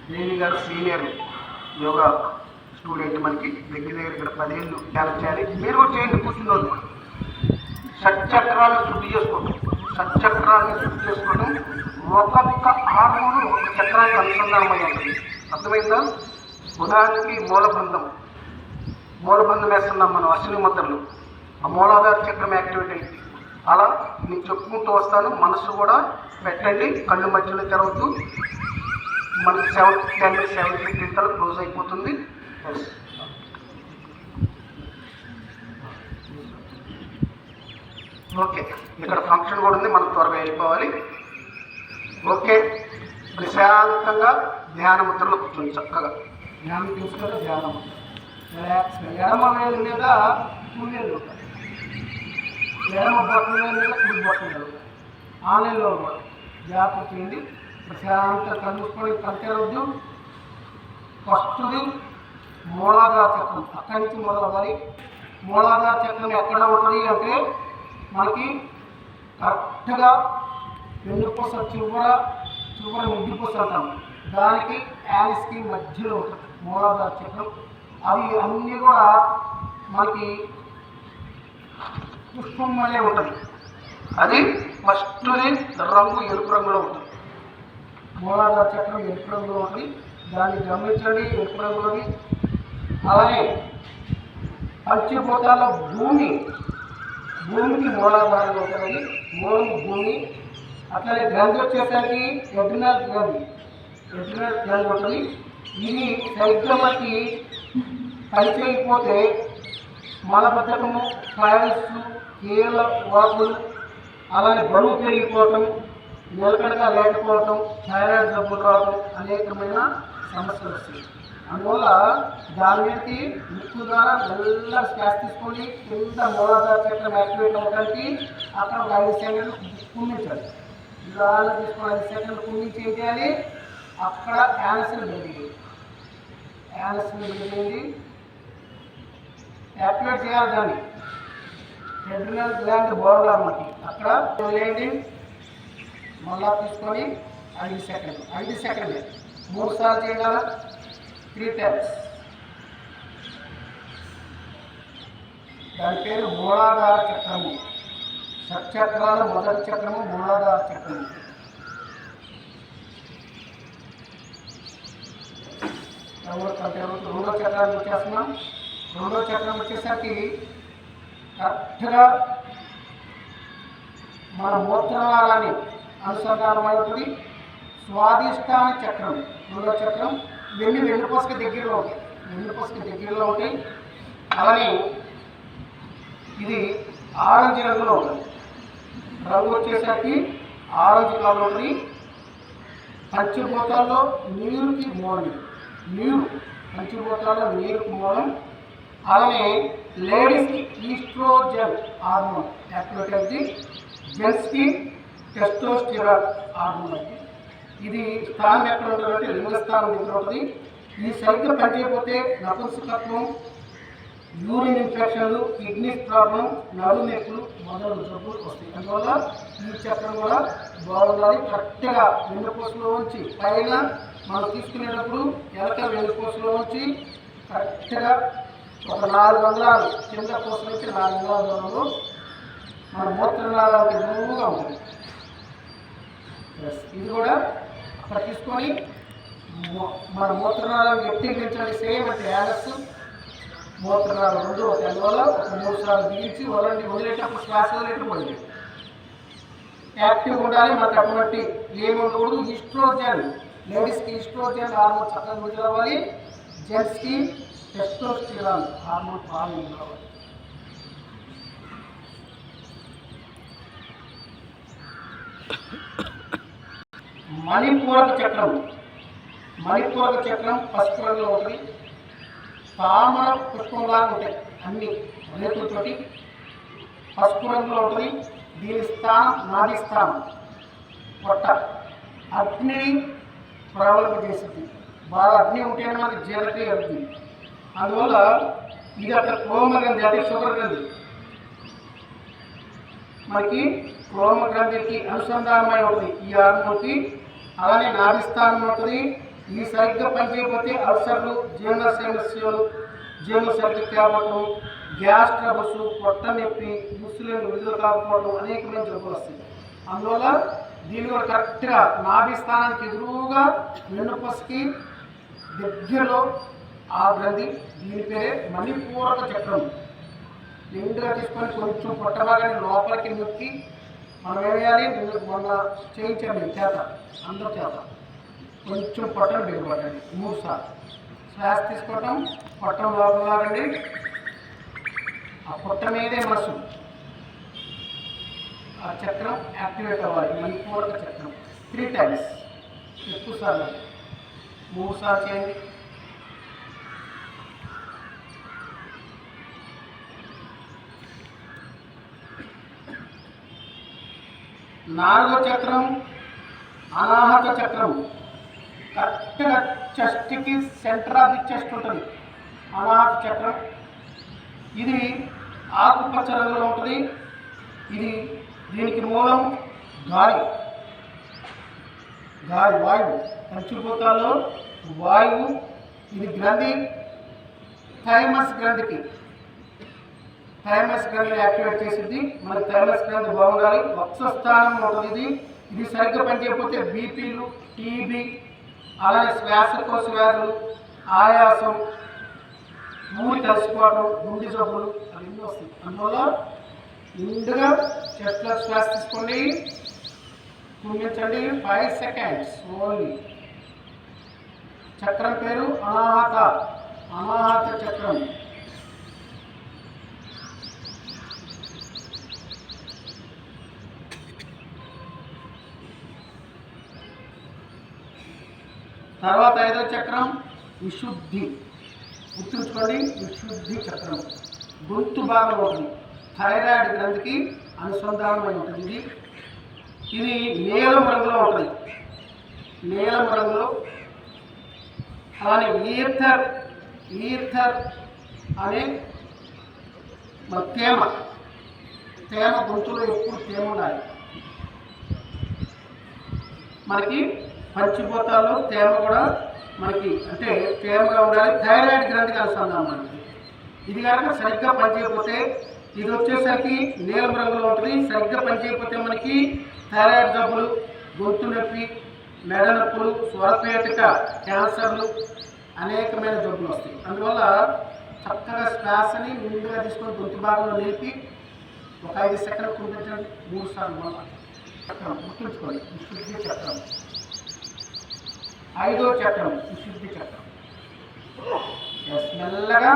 దేవి గారు senior yoga student, మనకి దగ్గర ఇక్కడ 10 ఏళ్ళు ధ్యానం చేయాలి. మీరు కూడా చేయండి, కూర్చున్నారు. షట్చక్రాలను శుద్ధి చేసుకోవడం, షట్చక్రాలను శుద్ధి చేసుకోవడం. ఒక్కొక్క హార్మోన్ ఒక చక్రానికి అనుసంధానమై ఉంటుంది. అర్థమైందా? ఉదాహరణకి మూలబంధం వేస్తున్నాం మనం అశ్విని ముద్రలు. ఆ మూలాధార చక్రం యాక్టివేట్ అయింది. అలా నేను చెప్పుకుంటూ వస్తాను. మనసు కూడా పెట్టండి, కళ్ళు మధ్యలో తెరవద్దు. మనకి 7:10 క్లోజ్ అయిపోతుంది. ఓకే, ఇక్కడ ఫంక్షన్ కూడా ఉంది, మనం త్వరగా వెళ్ళిపోవాలి. ఓకే, ప్రశాంతంగా ధ్యాన ముద్రలో కూర్చొని చక్కగా ధ్యానం తీసుకొని ధ్యానం రిలాక్స్గా. ఎడమ వేలు మీద కుడివేలు ఉంటాయి, ఎడమ బొట్టల మీద కుడి బొట్టలు ఆన్లైన్లో ఉంటాయి. జాగ్రత్త చేయండి. ప్రశాంత కలుసుకొని కంటేరొద్దు. ఫస్ట్ది మూలాధార చక్రం, అక్కడి నుంచి మొదలవ్వాలి. మూలాధార చక్రం ఎక్కడ ఉంటుంది అంటే మనకి కరెక్ట్గా వెన్నుపూస చివర ముద్దుపూస అంటాం, దానికి యానిస్కి మధ్యలో ఉంటుంది మూలాధార చక్రం. అవి అన్నీ కూడా మనకి పుష్పం వల్లే ఉంటుంది. అది ఫస్ట్ది రంగు ఎరుపు రంగులో ఉంటుంది. మూలాధార చక్రం ఎరుపు రంగులో ఉంటుంది, దాన్ని గమనించండి, ఎరుపు రంగులోని. అలానే పంచభూతాల్లో భూమికి మూలాధారంలో ఉంటుంది, మూలం భూమి. అట్లనే గ్రంథి వచ్చేసరికి ఎడ్రినల్ గ్రంథి ఉంటుంది. ఇది సరిగ్గా మనకి పనిచేయకపోతే మలబద్ధకము, ఫైల్స్, కీళ్ళ వాపులు, అలానే బరువు పెరిగిపోవటం, నిలకడగా లేకపోవటం, థైరాయిడ్ జబ్బులు రావటం, అనేకమైన సమస్యలు వస్తాయి. అందువల్ల దాని మీదకి ముక్కు ద్వారా మెల్లగా శ్వాస తీసుకొని కింద మూలాధార చక్రం యాక్టివేట్ అవ్వడానికి అక్కడ 5 సెకండ్లు కుండించాలి. నిదానంగా తీసుకొని 5 సెకండ్లు కుండించి ఏం చేయాలి, అక్కడ యానస్ని బయటికి యాక్టివేట్ చేయాలి. దాన్ని ఎడ్రినల్ గ్లాండ్ బాగుండాలి మనకి. అక్కడ వదిలేయండి. మళ్ళా తీసుకొని 5 సెకండ్లు 3 సార్లు చేయాలి, 3 times. దాని పేరు మూలాధార చక్రము. షట్చక్రాల మొదటి చక్రము మూలాధార చక్రము. రెండో చక్రాన్ని వచ్చేస్తున్నాం. రెండో చక్రం వచ్చేసరికి కరెక్ట్గా మన మూత్రనాళాన్ని అనుసంధానమై ఉంటుంది. స్వాదిష్టాన చక్రం రెండో చక్రం. వెన్నుపూసకి దగ్గరలో ఉంటాయి. అలానే ఇది ఆరెంజ్ రంగులో ఉంటుంది. రంగు వచ్చేసరికి ఆరెంజ్ కలర్ ఉంటుంది. పంచభూతాల్లో నీరుకి మూలం. పంచభూతాల్లో నీరుకి మూలం. అలానే లేడీస్కి ఈస్ట్రోజన్ హార్మోన్ యాక్టివేట్ అవుతుంది. జెంట్స్కి టెస్టోస్టెరాన్ హార్మోన్ అవుతుంది. ఇది స్థానం ఎక్కడ ఉంటుందంటే లింగస్థానం దగ్గర ఉంటుంది. ఈ సరిగ్గా పనిచేయకపోతే నపుంసకత్వం, యూరిన్ ఇన్ఫెక్షన్లు, కిడ్నీస్ ప్రాబ్లం, నడు నొప్పులు మొదలగు జబ్బులు వస్తాయి. అందువల్ల ఈ చక్రం కూడా బాగుండాలి. కరెక్ట్గా వెన్నుపూసలో ఉంచి పైన మనం తీసుకునేటప్పుడు ఎలక వెన్నుపూసలో ఉంచి కరెక్ట్గా ఒక 4 అంగుళాలు కింద పూస నుంచి 4 అంగుళాల దూరంలో మన మూత్రనాళానికి దూరంగా ఉంటుంది. ఇది కూడా అక్కడ తీసుకొని మన మూత్రనాళాన్ని గట్టించాలి. సేమ్ అంటే యానస్ మూత్రనాళం 2 ఒక అందువల్ల ఒక 3 సార్లు దిగించి వదిలేటప్పుడు శ్వాస వదిలేటప్పుడు వదిలేదు. యాక్టివ్ ఉండాలి. మనకి అటువంటి ఏమి ఉండకూడదు. ఈస్ట్రోజన్, లేడీస్కి ఈస్ట్రోజన్ హార్మోన్ చక్కగా విడుదలవ్వాలి. జెంట్స్కి టెస్టోస్టెరాన్ హార్మోన్ బాగా విడుదలవ్వాలి. మణిపూరక చక్రం పసుపు రంగులో ఉంటుంది. తామర పుష్పంలాగా ఉంటాయి, అన్ని రేతులతోటి పసుపు రంగులో ఉంటుంది. దీని స్థానం నాభి స్థానం, పొట్ట. అగ్నిని ప్రవలింప చేస్తుంది. బాగా అగ్ని ఉంటేనే మనకి జీర్ణక్రియ అవుతుంది. అందువల్ల ఇది అక్కడ క్లోమ గ్రంథి అంటే షుగర్ గ్రంథి. మనకి క్లోమ గ్రంథికి అనుసంధానమై ఉంటుంది ఈ హార్మోన్కి. అలానే నాభి స్థానం ఉంటుంది, ఈ సరిగ్గా పనిచేయకపోతే అల్సర్లు, జీర్ణ సమస్యలు, జీర్ణ సరిగ్గా తేవటం, గ్యాస్ ట్రబుల్స్, పొట్ట నొప్పి, ఇన్సులిన్ విడుదల కాకపోవడం అనేకమైన జబ్బులు వస్తాయి. అందువల్ల దీన్ని కూడా కరెక్ట్గా నాభి స్థానానికి ఎదురుగా వెన్నుపూసకి దగ్గరలో ఆ గ్రంథి, దీని పేరే మణిపూరక చక్రం. నిండుగా తీసుకొని కొంచెం పొట్ట భాగాన్ని లోపలికి నొక్కి మనం ఏమేయాలి, మొన్న చేయించండి చేత, అందరి చేత కొంచెం పొట్టను బిగపట్టండి 3 సార్లు. శ్వాస తీసుకోవటం, పొట్టం లోపలాగండి, ఆ పొట్ట మీదే మనసు, ఆ చక్రం యాక్టివేట్ అవ్వాలి. మణిపూరక చక్రం 3 టైమ్స్, ఎక్కువ సార్లు 3 సార్లు చేయండి. నాలుగో చక్రం అనాహత చక్రం. కరెక్ట్గా చెస్ట్కి సెంటర్ ఆఫ్ ది చెస్ట్ ఉంటుంది అనాహత చక్రం. ఇది ఆకుపచ్చ రంగులో ఉంటుంది. దీనికి మూలం గాలి, వాయువు, పంచభూతాల్లో వాయువు. ఇది గ్రంథి థైమస్ గ్రంథిని యాక్టివేట్ చేసింది. మన థైమస్ గ్రంథి బాగుండాలి. వక్షస్థానం ఉంటుంది. ఇది సరిగ్గా పనిచేయకపోతే బీపీలు, టీబీ, అలాగే శ్వాసకోశ వ్యాధులు, ఆయాసం, ఊరి కలిసిపోవడం, గుండె జబ్బులు అవన్నీ వస్తాయి. అందువల్ల నిండుగా చెస్ట్లో శ్వాస తీసుకోండి, కుంగించండి 5 సెకండ్స్ ఓన్లీ. చక్రం పేరు అనాహత చక్రం. తర్వాత 5వ చక్రం విశుద్ధి. గుర్తుంచుకోండి, విశుద్ధి చక్రం గొంతు భాగంలో ఉంటుంది. థైరాయిడ్ గ్రంథికి అనుసంధానమై ఉంటుంది. ఇది నీలం రంగులో ఉంటుంది, నీలం రంగులో. అలానే ఈథర్ అనే తేమ గొంతులో ఎప్పుడు తేమ ఉండాలి. మనకి పంచభూతాల్లో తేమ కూడా మనకి అంటే తేమగా ఉండాలి. థైరాయిడ్ గ్రంథికి అనుసంధానం మనకి. ఇది కనుక సరిగ్గా పనిచేయకపోతే, ఇది వచ్చేసరికి నీలం రంగులో ఉంటుంది. సరిగ్గా పనిచేయకపోతే మనకి థైరాయిడ్ జబ్బులు, గొంతు నొప్పి, మెడ నొప్పులు, స్వరపేటిక క్యాన్సర్లు, అనేకమైన జబ్బులు వస్తాయి. అందువల్ల చక్కగా శ్వాసని నిండుగా తీసుకొని గొంతు భాగంలో నిలిపి ఒక 5 సెకండ్లు కుంపించండి 3 సార్లు. చక్రం గుర్తుంచుకోండి, విశుద్ధి చక్రం. 5వ చక్రం విశుద్ధి చక్రం. మెల్లగా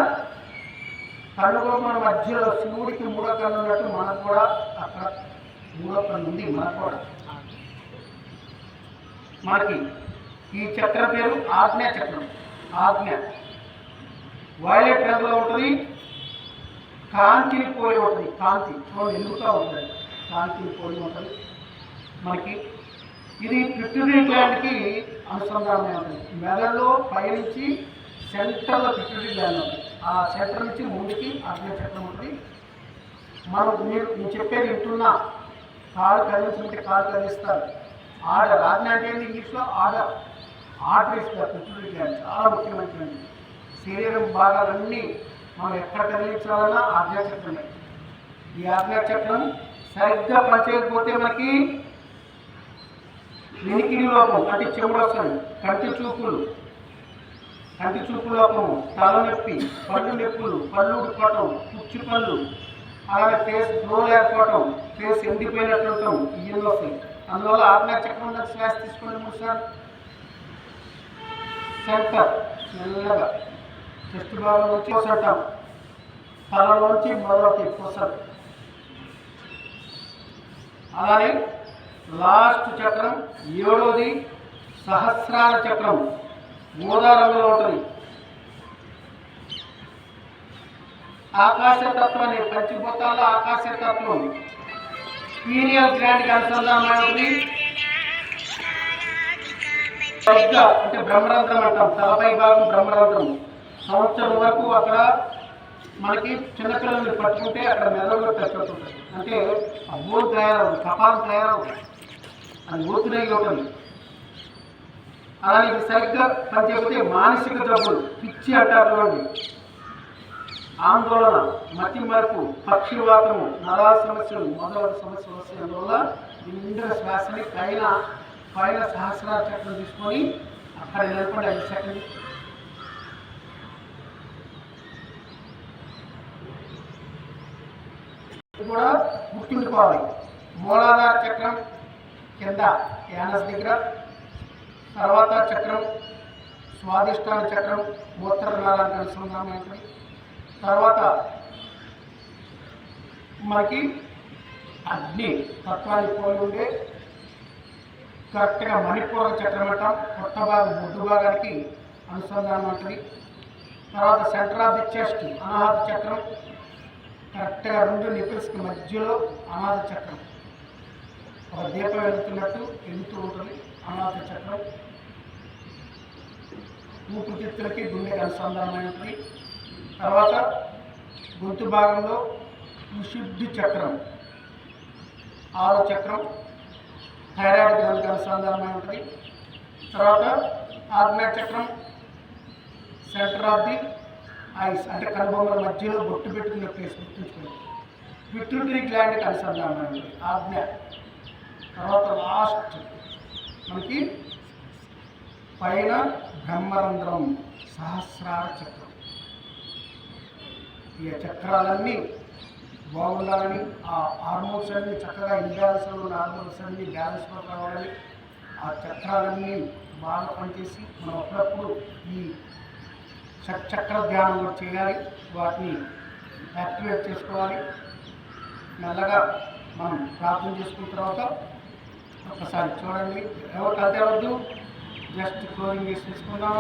కనుగోపల మధ్యలో శివుడికి 3 కళ్ళు ఉన్నట్టు మనకు కూడా అక్కడ 3వ కన్ను ఉంది. మనకి ఈ చక్రం పేరు ఆజ్ఞా చక్రం. వైలెట్ రంగులో ఉంటుంది. కాంతిని పోలి ఉంటుంది. కాంతి ఎన్నుగా ఉంటుంది, కాంతిని పోలి ఉంటుంది మనకి. ఇది పిట్యూటరీ గ్లాండ్కి అనుసంధానమై ఉంటుంది. మెదడులో పైనుంచి సెంటర్లో పిట్యూటరీ గ్లాండ్ ఉంటుంది. ఆ సెంటర్ నుంచి ముందుకి ఆజ్ఞా చక్రం ఉంటుంది. నేను చెప్పేది వింటున్నా, కాలు కదిలించుకుంటే కాలు కదిలిస్తారు. ఆర్డర్, ఆజ్ఞ అంటే ఇంగ్లీష్లో ఆర్డర్ ఇస్తారు. పిట్యూటరీ గ్లాండ్ చాలా ముఖ్యమైనటువంటి శరీరం భాగాలన్నీ మనం ఎక్కడ కదిలించాలన్నా ఆజ్ఞా చక్రమే. ఈ ఆజ్ఞా చక్రం సరిగ్గా పనిచేయకపోతే మనకి వినికిడి లోపం అంటే చెవుడు వస్తుంది, కంటి చూపు లోపము, తలనొప్పి, పళ్ళు నొప్పులు, పళ్ళు ఊడిపోవటం, పుచ్చి పళ్ళు, అలాగే ఫేస్ గ్లో లేకపోవటం, ఫేస్ ఎండిపోయినట్టు ఉంటాం, ఇవన్నీ వస్తాయి. అందువల్ల ఆజ్ఞా చక్రం దగ్గర శ్వాస తీసుకోండి 3 సార్లు. సెంటర్ మెల్లగా చెస్ట్ భాగం నుంచి పొసటం, తలలోంచి మొదలవుతాయి పొసలు. అలానే లాస్ట్ చక్రం 7వది సహస్రార చక్రం. ఊదా రంగులో ఉంటుంది. ఆకాశతత్వం అనే పంచభూతాల ఆకాశతత్వం పీనియల్ గ్లాండ్కి అనుసంధానమైనది. అంటే బ్రహ్మరంధ్రం అంటాం, తలపై భాగం బ్రహ్మరంధ్రం. సంవత్సరం వరకు అక్కడ మనకి చిన్నపిల్లల్ని పట్టుకుంటే అక్కడ మెదడులో టచ్ అవుతుంది. అంటే ఆ బోన్ తయారవుతుంది, కపాలం తయారవుతుంది, అది ఊతునగి ఉంటుంది. అలానే ఇది సరిగ్గా పనిచేయకపోతే మానసిక జబ్బులు, పిచ్చి అంటారు చూడండి, ఆందోళన, మతి మరుపు, పక్షివాతము, నరాల సమస్యలు మొదలైన సమస్యలు వస్తాయి. అందువల్ల ఈ నిండిన శ్వాసని పైన సహస్రార చక్రం తీసుకొని అక్కడ నిలబడి 5 సెకండ్లు. కూడా గుర్తుండుకోవాలి. మూలాధార చక్రం కింద యానస్ దగ్గర, తర్వాత చక్రం స్వాదిష్టాన చక్రం మూత్రనాళానికి అనుసంధానమైనది. తర్వాత మనకి అగ్ని తత్వాన్ని పోలి ఉండే కరెక్ట్గా మణిపూరక చక్రం అంటాం, పొట్ట భాగం బొడ్డు భాగానికి అనుసంధానం ఉంటుంది. తర్వాత సెంటర్ ఆఫ్ ది చెస్ట్ అనాహత చక్రం, కరెక్ట్గా 2 నిపిల్స్కి మధ్యలో అనాహత చక్రం, ఒక దీపం వెళుతున్నట్టు వెళుతూ ఉంటుంది అనాహత చక్రం. ఊపిరితిత్తులకి గుండెకి అనుసంధానమై ఉంటుంది. తర్వాత గొంతు భాగంలో విశుద్ధి చక్రం, 6వ చక్రం థైరాయిడ్ గ్రంథికి అనుసంధానమై ఉంటుంది. తర్వాత ఆగ్నేయ చక్రం సెంటర్ ఆఫ్ ది ఐస్ అంటే కనుబొమ్మల మధ్యలో బొట్టు పెట్టుకునే ప్లేస్ గుర్తుంచుకోండి. పిట్యూటరీ గ్లాండ్కి అనుసంధానమై ఉంటుంది ఆజ్ఞ. తర్వాత లాస్ట్ మనకి పైన బ్రహ్మరంధ్రం సహస్రార చక్రం. ఈ చక్రాలన్నీ బాగుండాలని, ఆ హార్మోన్స్ అన్నీ చక్కగా ఇంబ్యాలెన్స్లో ఉన్న హార్మోన్స్ అన్నీ బ్యాలెన్స్లో రావాలని, ఆ చక్రాలన్నీ బాగా పనిచేసి మనం అప్పుడప్పుడు ఈ షట్చక్ర ధ్యానం కూడా చేయాలి. వాటిని యాక్టివేట్ చేసుకోవాలి. మెల్లగా మనం ప్రార్థన చేసుకున్న తర్వాత ఒకసారి చూడండి. ఎవరు కలితే వద్దు, జస్ట్ క్లోజింగ్ చేసి తీసుకుందాం.